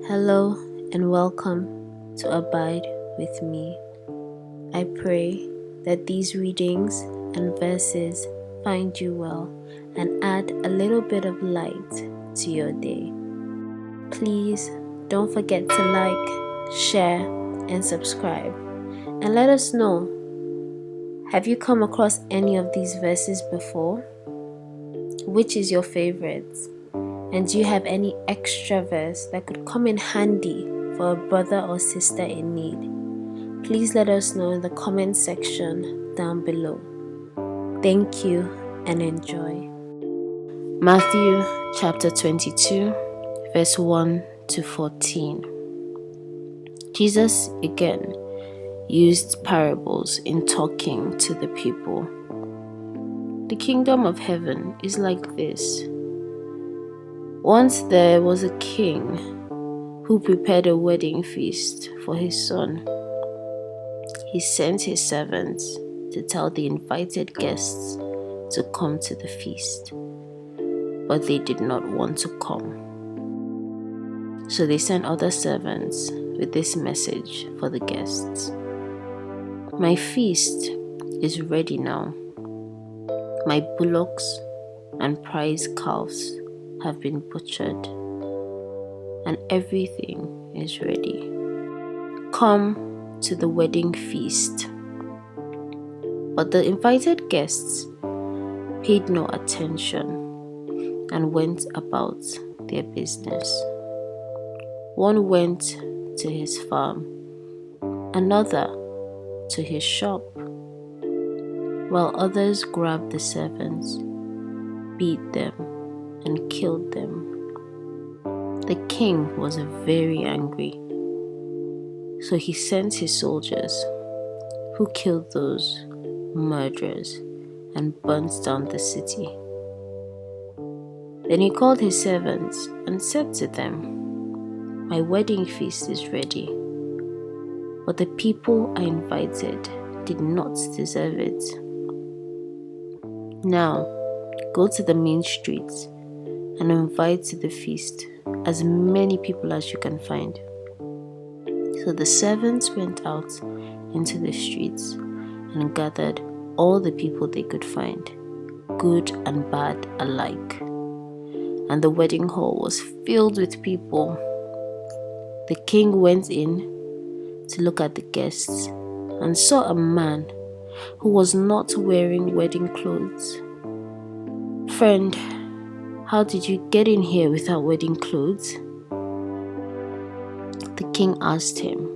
Hello and welcome to Abide with me. I pray that these readings and verses find you well and add a little bit of light to your day. Please don't forget to like, share, and subscribe. And let us know, have you come across any of these verses before? Which is your favorite? And do you have any extra verse that could come in handy for a brother or sister in need? Please let us know in the comment section down below. Thank you and enjoy. Matthew chapter 22, verse 1 to 14. Jesus again used parables in talking to the people. The kingdom of heaven is like this. Once there was a king who prepared a wedding feast for his son. He sent his servants to tell the invited guests to come to the feast, but they did not want to come. So they sent other servants with this message for the guests. My feast is ready now. My bullocks and prize calves have been butchered, and everything is ready. Come to the wedding feast. But the invited guests paid no attention and went about their business. One went to his farm, another to his shop, while others grabbed the servants, beat them, and killed them. The king was very angry, so he sent his soldiers, who killed those murderers and burnt down the city. Then he called his servants and said to them, My wedding feast is ready, but the people I invited did not deserve it. Now go to the main streets and invite to the feast as many people as you can find. So the servants went out into the streets and gathered all the people they could find, good and bad alike. And the wedding hall was filled with people. The king went in to look at the guests and saw a man who was not wearing wedding clothes. Friend, how did you get in here without wedding clothes? The king asked him,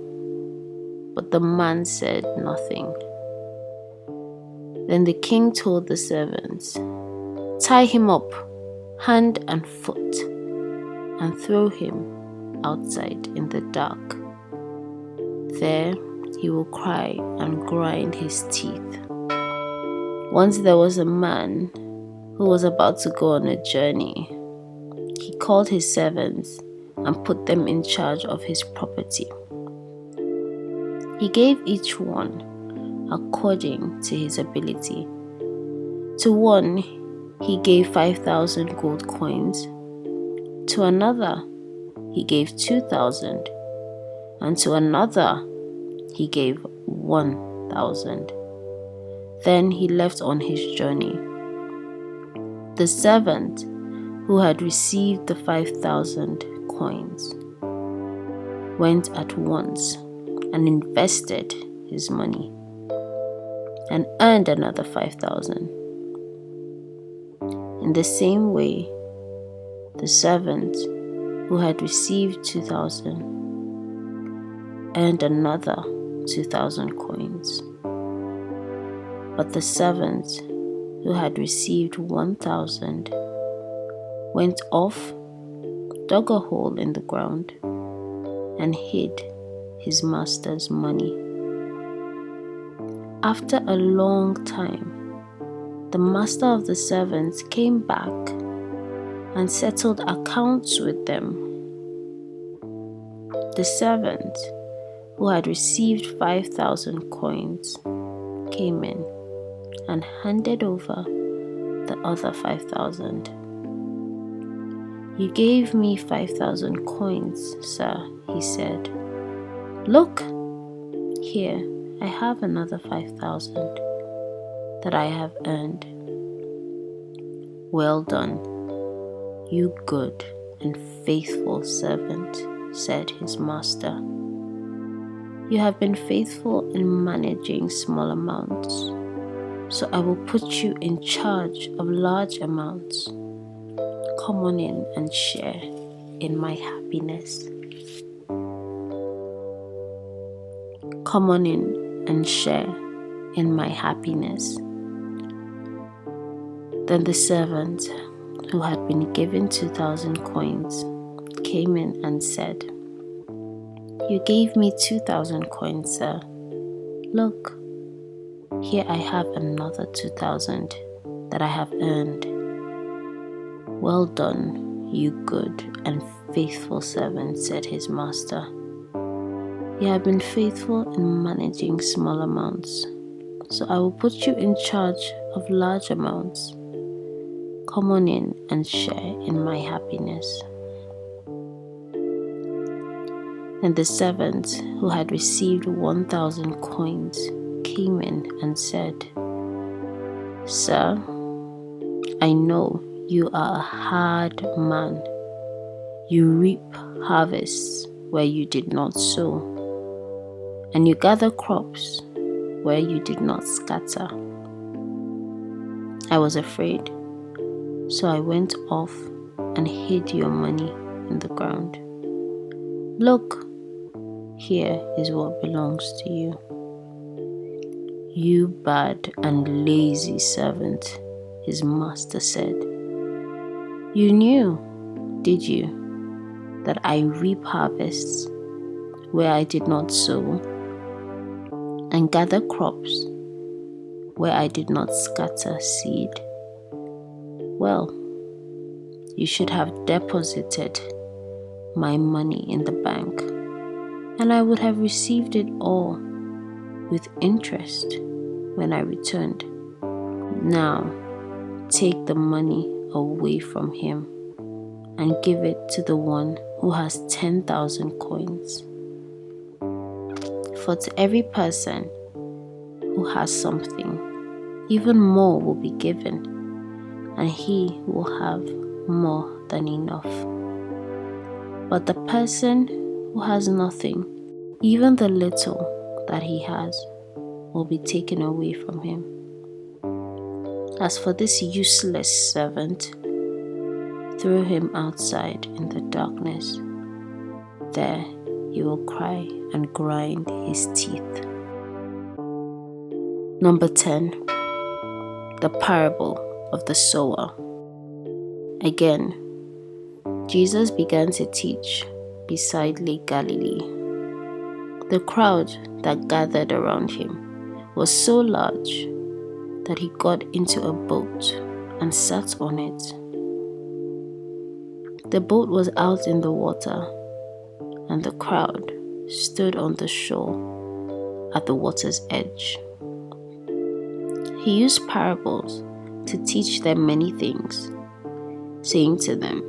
but the man said nothing. Then the king told the servants, Tie him up, hand and foot, and throw him outside in the dark. There he will cry and grind his teeth. Once there was a man who was about to go on a journey. He called his servants and put them in charge of his property. He gave each one according to his ability. To one, he gave 5,000 gold coins. To another, he gave 2,000. And to another, he gave 1,000. Then he left on his journey. The servant who had received the 5,000 coins went at once and invested his money and earned another 5,000. In the same way, the servant who had received 2,000 earned another 2,000 coins. But the servant who had received 1,000 went off, dug a hole in the ground, and hid his master's money. After a long time, the master of the servants came back and settled accounts with them. The servant who had received 5,000 coins came in and handed over the other 5,000. "You gave me 5,000 coins, sir," he said. "Look, here, I have another 5,000 that I have earned." "Well done, you good and faithful servant," said his master. "You have been faithful in managing small amounts, so I will put you in charge of large amounts. Come on in and share in my happiness." Come on in and share in my happiness. Then the servant who had been given 2,000 coins came in and said, "You gave me 2,000 coins, sir. Look, here I have another 2,000 that I have earned." "Well done, you good and faithful servant," said his master. "You have been faithful in managing small amounts, so I will put you in charge of large amounts. Come on in and share in my happiness." And the servant who had received 1,000 coins came in and said, "Sir, I know you are a hard man. You reap harvests where you did not sow, and you gather crops where you did not scatter. I was afraid, so I went off and hid your money in the ground. Look, here is what belongs to you." "You bad and lazy servant," his master said. "You knew, did you, that I reap harvests where I did not sow, and gather crops where I did not scatter seed? Well, you should have deposited my money in the bank, and I would have received it all with interest when I returned. Now, take the money away from him and give it to the one who has 10,000 coins. For to every person who has something, even more will be given, and he will have more than enough. But the person who has nothing, even the little that he has, will be taken away from him. As for this useless servant, throw him outside in the darkness. There he will cry and grind his teeth." Number 10. The parable of the sower. Again, Jesus began to teach beside Lake Galilee. The crowd that gathered around him was so large that he got into a boat and sat on it. The boat was out in the water, and the crowd stood on the shore at the water's edge. He used parables to teach them many things, saying to them,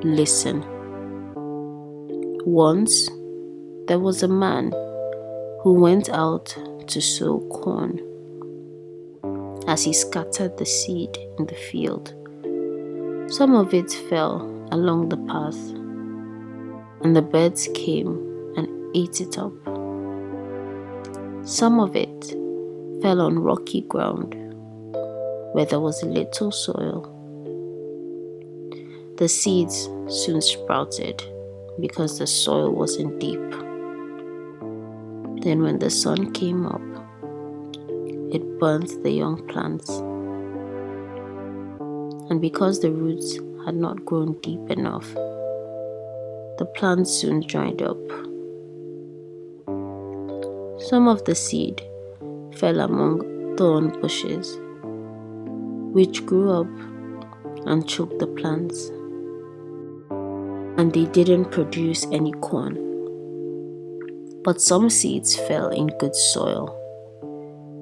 "Listen. Once there was a man who went out to sow corn. As he scattered the seed in the field, some of it fell along the path, and the birds came and ate it up. Some of it fell on rocky ground where there was little soil. The seeds soon sprouted because the soil wasn't deep. Then when the sun came up, it burnt the young plants. And because the roots had not grown deep enough, the plants soon dried up. Some of the seed fell among thorn bushes, which grew up and choked the plants, and they didn't produce any corn. But some seeds fell in good soil,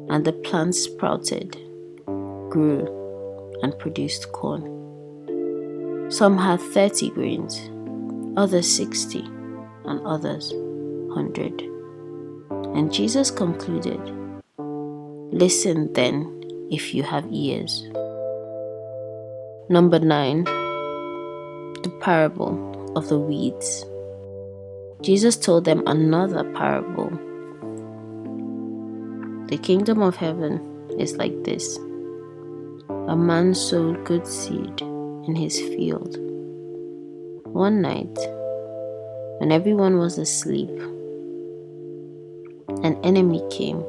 and the plants sprouted, grew, and produced corn. Some had 30 grains, others 60, and others 100. And Jesus concluded, "Listen then, if you have ears." Number 9, the parable of the weeds. Jesus told them another parable. The kingdom of heaven is like this. A man sowed good seed in his field. One night, when everyone was asleep, an enemy came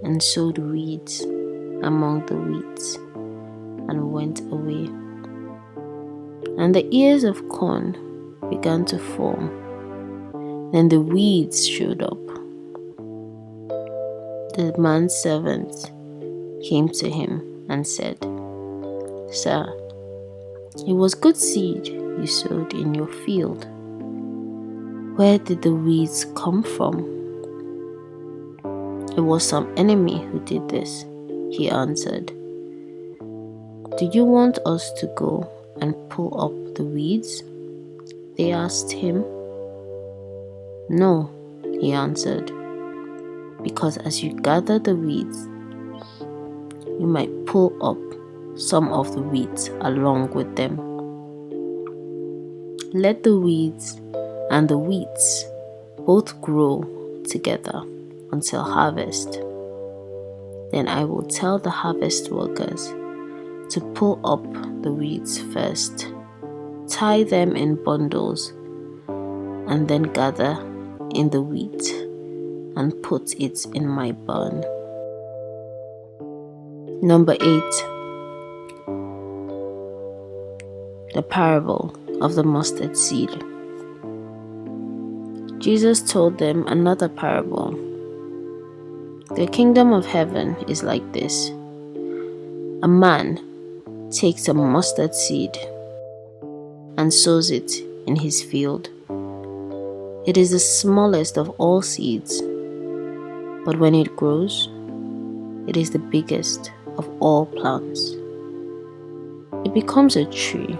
and sowed weeds among the wheat and went away. And the ears of corn began to form. Then the weeds showed up. The man's servant came to him and said, "Sir, it was good seed you sowed in your field. Where did the weeds come from?" "It was some enemy who did this," he answered. "Do you want us to go and pull up the weeds?" they asked him. "No," he answered, "because as you gather the weeds, you might pull up some of the weeds along with them. Let the weeds and the weeds both grow together until harvest. Then I will tell the harvest workers to pull up the weeds first, tie them in bundles, and then gather in the wheat and put it in my barn." Number 8, the parable of the mustard seed. Jesus told them another parable. The kingdom of heaven is like this. A man takes a mustard seed and sows it in his field. It is the smallest of all seeds, but when it grows, it is the biggest of all plants. It becomes a tree,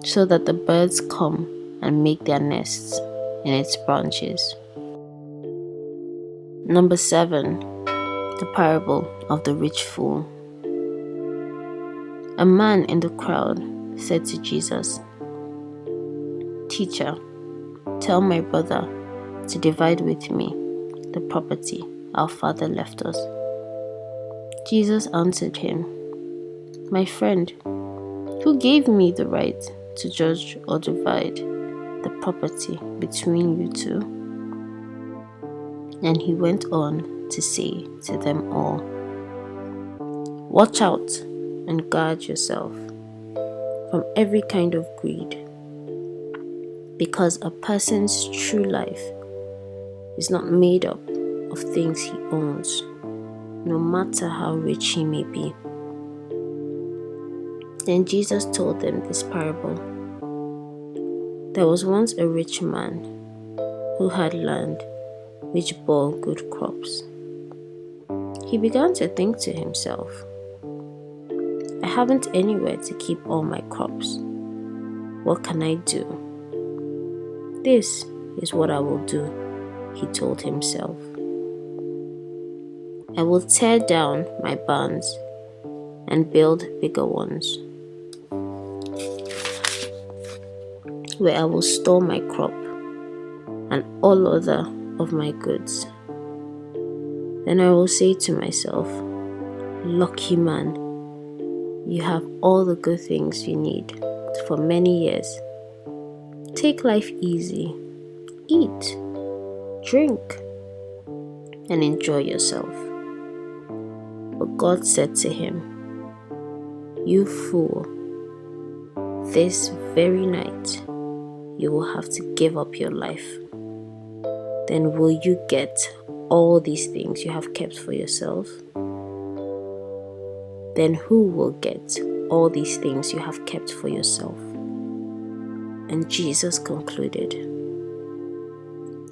so that the birds come and make their nests in its branches. Number 7, the parable of the rich fool. A man in the crowd said to Jesus, "Teacher, tell my brother to divide with me the property our father left us." Jesus answered him, "My friend, who gave me the right to judge or divide the property between you two?" And he went on to say to them all, "Watch out and guard yourself from every kind of greed, because a person's true life is not made up of things he owns, no matter how rich he may be." Then Jesus told them this parable. There was once a rich man who had land which bore good crops. He began to think to himself, "I haven't anywhere to keep all my crops. What can I do? This is what I will do," he told himself. "I will tear down my barns and build bigger ones, where I will store my crop and all other of my goods. Then I will say to myself, 'Lucky man, you have all the good things you need for many years. Take life easy, eat, drink, and enjoy yourself.' But God said to him, 'You fool, this very night you will have to give up your life. Then will you get all these things you have kept for yourself? Then who will get all these things you have kept for yourself?' And Jesus concluded,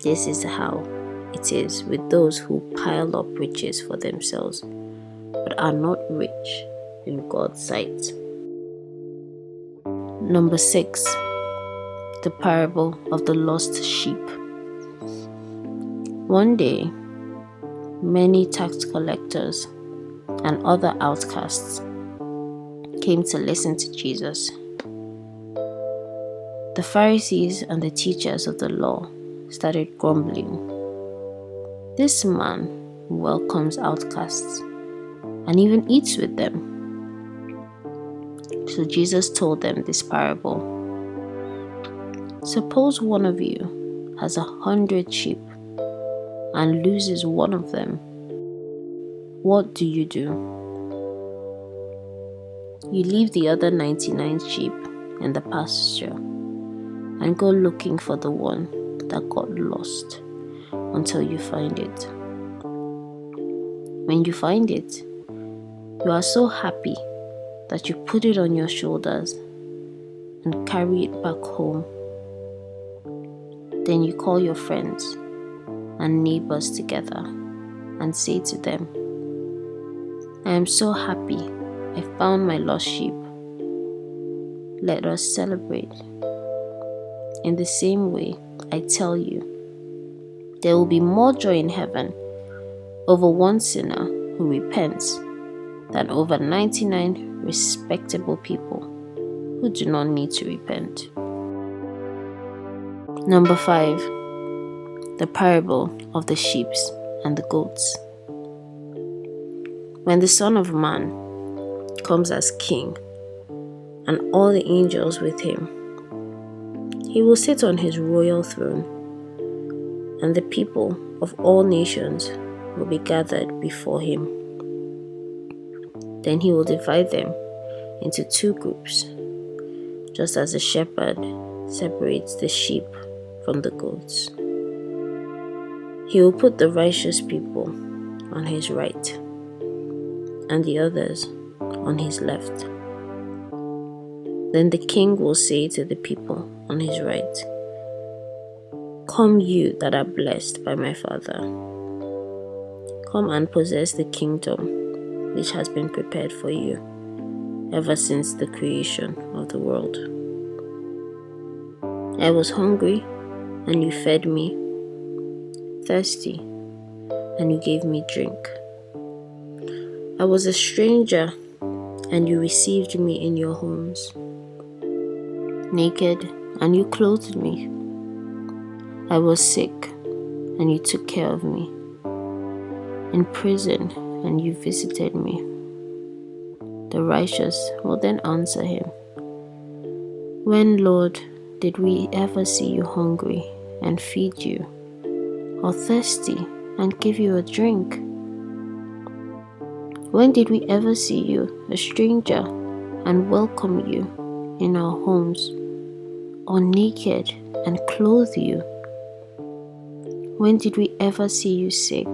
This is how it is with those who pile up riches for themselves, but are not rich in God's sight." Number 6. The parable of the lost sheep. One day, many tax collectors and other outcasts came to listen to Jesus. The Pharisees and the teachers of the law started grumbling. This man welcomes outcasts and even eats with them. So Jesus told them this parable. Suppose one of you has 100 sheep and loses one of them. What do? You leave the other 99 sheep in the pasture and go looking for the one that got lost until you find it. When you find it, you are so happy that you put it on your shoulders and carry it back home. Then you call your friends and neighbors together and say to them, I am so happy I found my lost sheep. Let us celebrate. In the same way, I tell you, there will be more joy in heaven over one sinner who repents than over 99 respectable people who do not need to repent. Number 5. The parable of the sheep and the goats. When the Son of Man comes as King and all the angels with him, he will sit on his royal throne, and the people of all nations will be gathered before him. Then he will divide them into 2 groups, just as a shepherd separates the sheep from the goats. He will put the righteous people on his right and the others on his left. Then the king will say to the people on his right, Come you that are blessed by my Father. Come and possess the kingdom which has been prepared for you ever since the creation of the world. I was hungry, and you fed me, thirsty, and you gave me drink. I was a stranger, and you received me in your homes. Naked, and you clothed me. I was sick, and you took care of me. In prison, and you visited me. The righteous will then answer him, When, Lord, did we ever see you hungry and feed you, or thirsty and give you a drink? When did we ever see you a stranger and welcome you in our homes, or naked and clothe you? When did we ever see you sick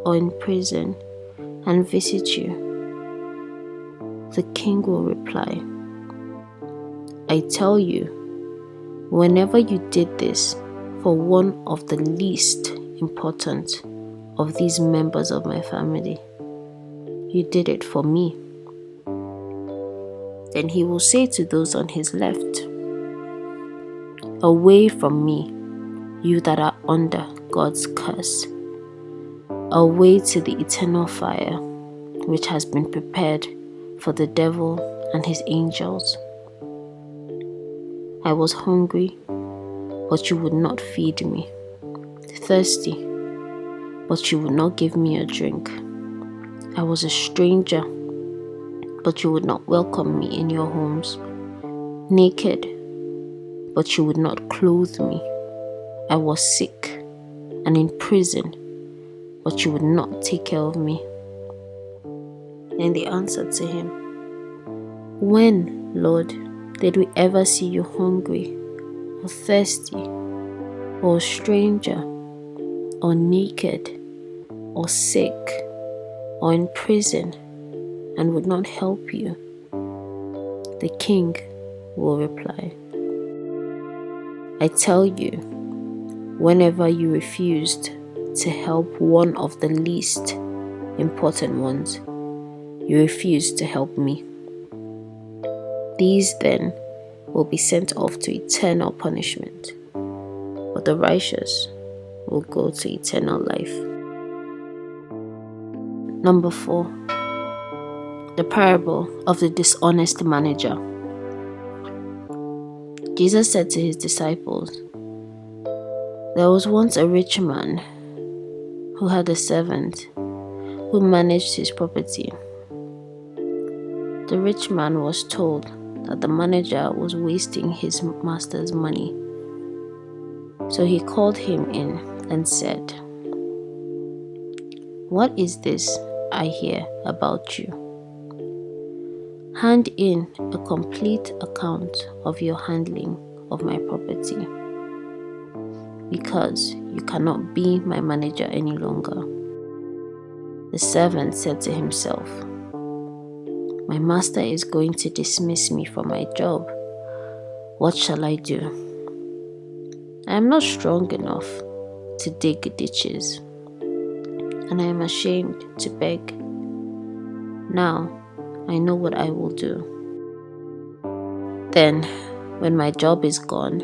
or in prison and visit you? The king will reply, I tell you, whenever you did this for one of the least important of these members of my family, you did it for me. Then he will say to those on his left, Away from me, you that are under God's curse, away to the eternal fire, which has been prepared for the devil and his angels. I was hungry, but you would not feed me, thirsty, but you would not give me a drink. I was a stranger, but you would not welcome me in your homes, naked, but you would not clothe me. I was sick and in prison, but you would not take care of me. Then they answered to him, When, Lord, did we ever see you hungry, or thirsty, or a stranger, or naked, or sick, or in prison, and would not help you? The king will reply, I tell you, whenever you refused to help one of the least important ones, you refused to help me. These then will be sent off to eternal punishment, but the righteous will go to eternal life. Number 4, the parable of the dishonest manager. Jesus said to his disciples, "There was once a rich man who had a servant who managed his property. The rich man was told that the manager was wasting his master's money. So he called him in and said, 'What is this I hear about you? Hand in a complete account of your handling of my property, because you cannot be my manager any longer.' The servant said to himself, 'My master is going to dismiss me from my job. What shall I do? I am not strong enough to dig ditches, and I am ashamed to beg. Now I know what I will do. Then, when my job is gone,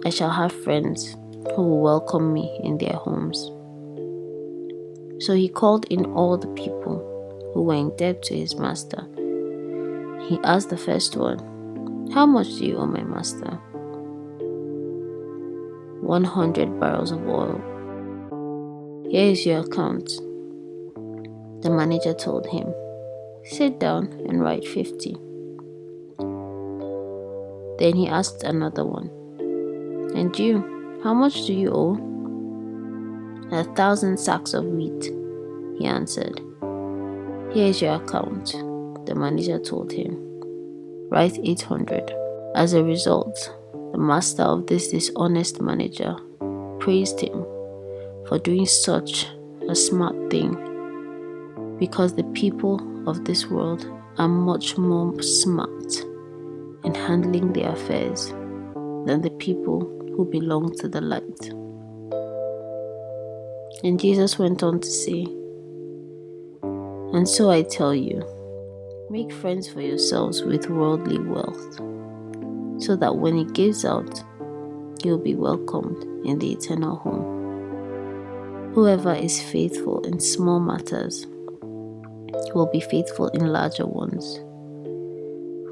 I shall have friends who will welcome me in their homes.' So he called in all the people who were in debt to his master. He asked the first one, 'How much do you owe my master?' 100 barrels of oil. 'Here is your account.' The manager told him, 'Sit down and write 50. Then he asked another one, 'And you, how much do you owe?' 1,000 sacks of wheat,' he answered. 'Here is your account.' The manager told him, 'Write 800. As a result, the master of this dishonest manager praised him for doing such a smart thing, because the people of this world are much more smart in handling their affairs than the people who belong to the light.' And Jesus went on to say, 'And so I tell you, make friends for yourselves with worldly wealth, so that when it gives out, you'll be welcomed in the eternal home. Whoever is faithful in small matters will be faithful in larger ones.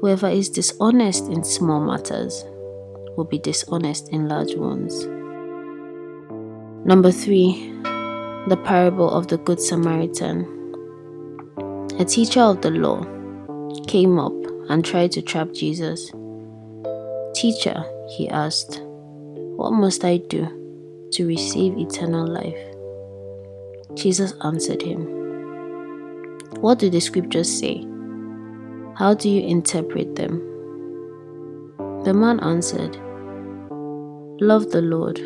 Whoever is dishonest in small matters will be dishonest in large ones.' Number 3, the parable of the Good Samaritan. A teacher of the law came up and tried to trap Jesus. 'Teacher,' he asked, 'what must I do to receive eternal life?' Jesus answered him, 'What do the scriptures say? How do you interpret them?' The man answered, 'Love the Lord,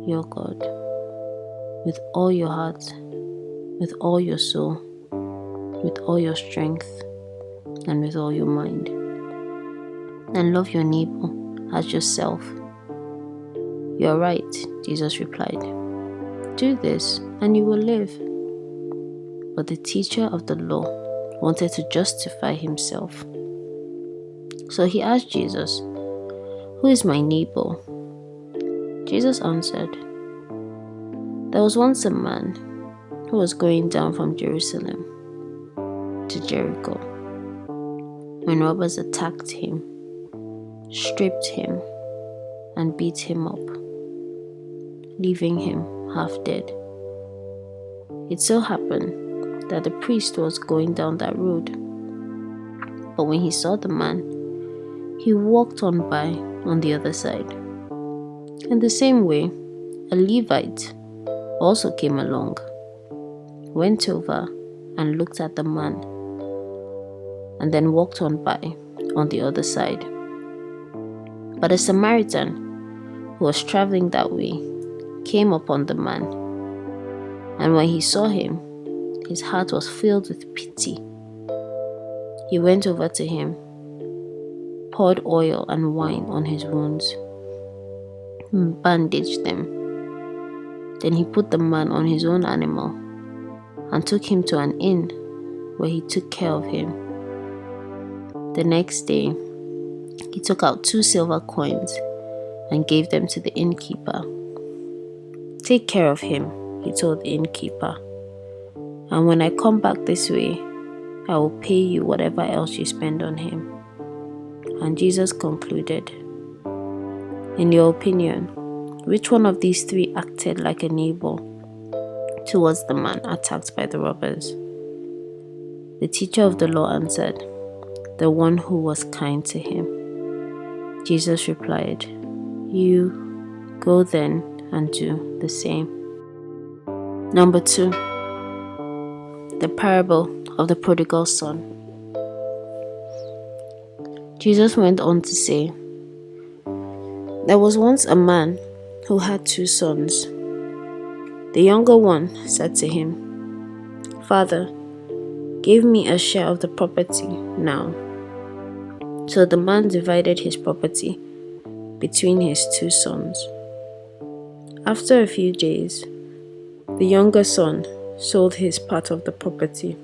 your God, with all your heart, with all your soul, with all your strength, and with all your mind. And love your neighbor as yourself.' 'You are right,' Jesus replied. 'Do this, and you will live.' But the teacher of the law wanted to justify himself. So he asked Jesus, 'Who is my neighbor?' Jesus answered, 'There was once a man who was going down from Jerusalem to Jericho, when robbers attacked him, stripped him, and beat him up, leaving him half dead. It so happened that the priest was going down that road, but when he saw the man, he walked on by on the other side. In the same way, a Levite also came along, went over and looked at the man, and then walked on by on the other side. But a Samaritan who was traveling that way came upon the man, and when he saw him, his heart was filled with pity. He went over to him, poured oil and wine on his wounds, and bandaged them. Then he put the man on his own animal and took him to an inn where he took care of him. The next day, He took out 2 silver coins and gave them to the innkeeper. "Take care of him," he told the innkeeper, "and when I come back this way, I will pay you whatever else you spend on him." And Jesus concluded, "In your opinion, which one of these 3 acted like a neighbor towards the man attacked by the robbers?" The teacher of the law answered, "The one who was kind to him." Jesus replied, "You go then and do the same." Number 2, the parable of the prodigal son. Jesus went on to say, "There was once a man who had 2 sons. The younger one said to him, 'Father, give me a share of the property now.' So the man divided his property between his 2 sons. After a few days, the younger son sold his part of the property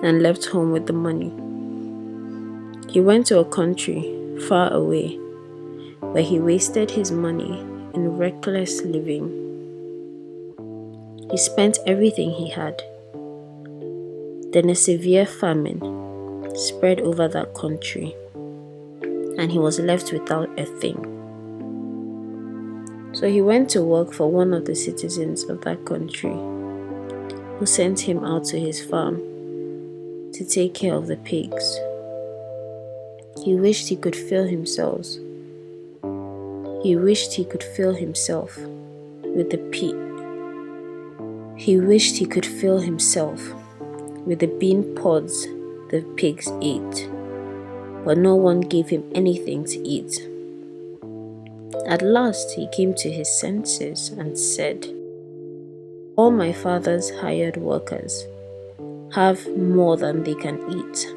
and left home with the money. He went to a country far away where he wasted his money in reckless living. He spent everything he had. Then a severe famine spread over that country, and he was left without a thing. So he went to work for one of the citizens of that country, who sent him out to his farm to take care of the pigs. He wished he could fill himself with the bean pods the pigs ate, but no one gave him anything to eat. At last he came to his senses and said, 'All my father's hired workers have more than they can eat,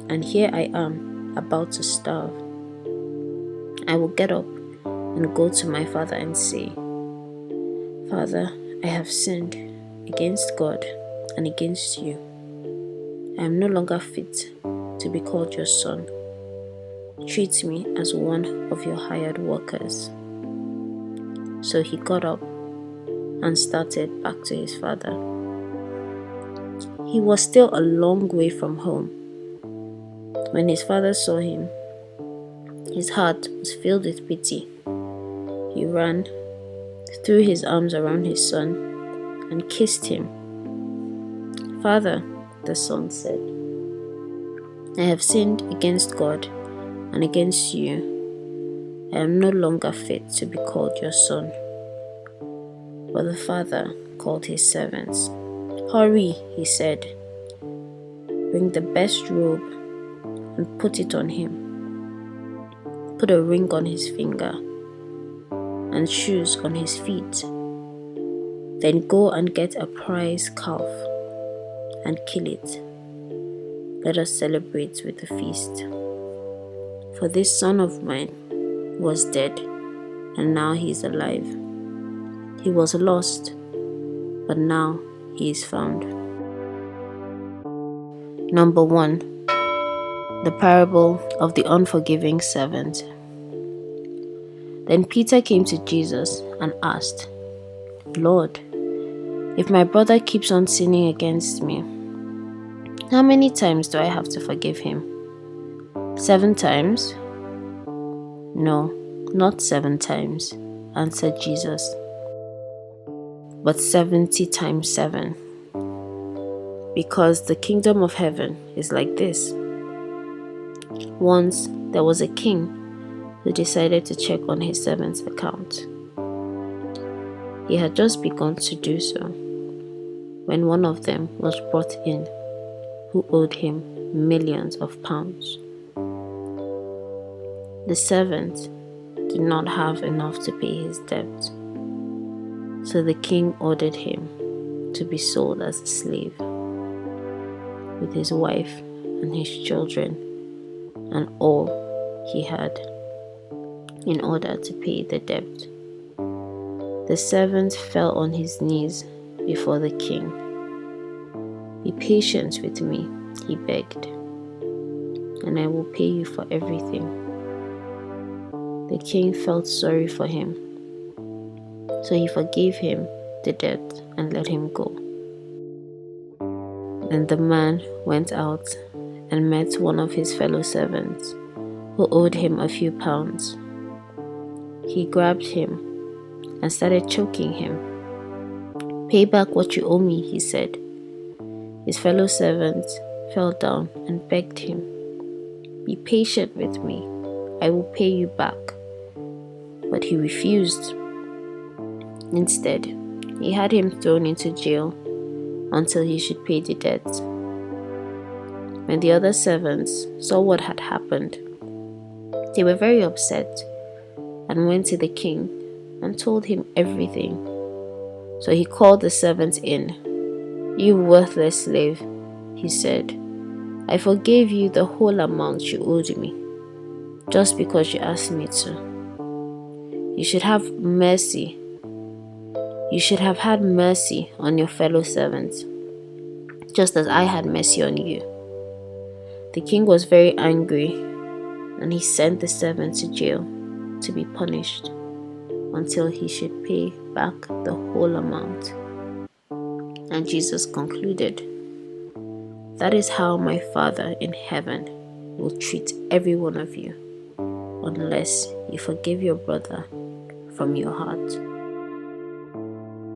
and here I am about to starve. I will get up and go to my father and say, Father, I have sinned against God and against you. I am no longer fit to be called your son. Treat me as one of your hired workers.' So he got up and started back to his father. He was still a long way from home. When his father saw him, his heart was filled with pity. He ran, threw his arms around his son, and kissed him. 'Father,' the son said, 'I have sinned against God and against you. I am no longer fit to be called your son.' But the father called his servants. 'Hurry,' he said. 'Bring the best robe and put it on him. Put a ring on his finger and shoes on his feet. Then go and get a prize calf and kill it. Let us celebrate with a feast. For this son of mine was dead, and now he is alive. He was lost, but now he is found.'" Number 1, the parable of the unforgiving servant. Then Peter came to Jesus and asked, "Lord, if my brother keeps on sinning against me, how many times do I have to forgive him? 7 times?" "No, not 7 times," answered Jesus, "but 70 times 7. Because the kingdom of heaven is like this. Once there was a king who decided to check on his servants' account. He had just begun to do so when one of them was brought in who owed him millions of pounds. The servant did not have enough to pay his debt, so the king ordered him to be sold as a slave, with his wife and his children and all he had, in order to pay the debt. The servant fell on his knees before the king. 'Be patient with me,' he begged. and I will pay you for everything." The king felt sorry for him, so he forgave him the debt and let him go. Then the man went out and met one of his fellow servants who owed him a few pounds. He grabbed him and started choking him. "Pay back what you owe me," he said. His fellow servant fell down and begged him, "Be patient with me, I will pay you back." But he refused. Instead, he had him thrown into jail until he should pay the debt. When the other servants saw what had happened, they were very upset and went to the king and told him everything. So he called the servant in. "You worthless slave," he said, "I forgave you the whole amount you owed me, just because you asked me to. You should have mercy. You should have had mercy on your fellow servants, just as I had mercy on you." The king was very angry, and he sent the servant to jail to be punished until he should pay back the whole amount. And Jesus concluded, "That is how my Father in heaven will treat every one of you, unless you forgive your brother from your heart."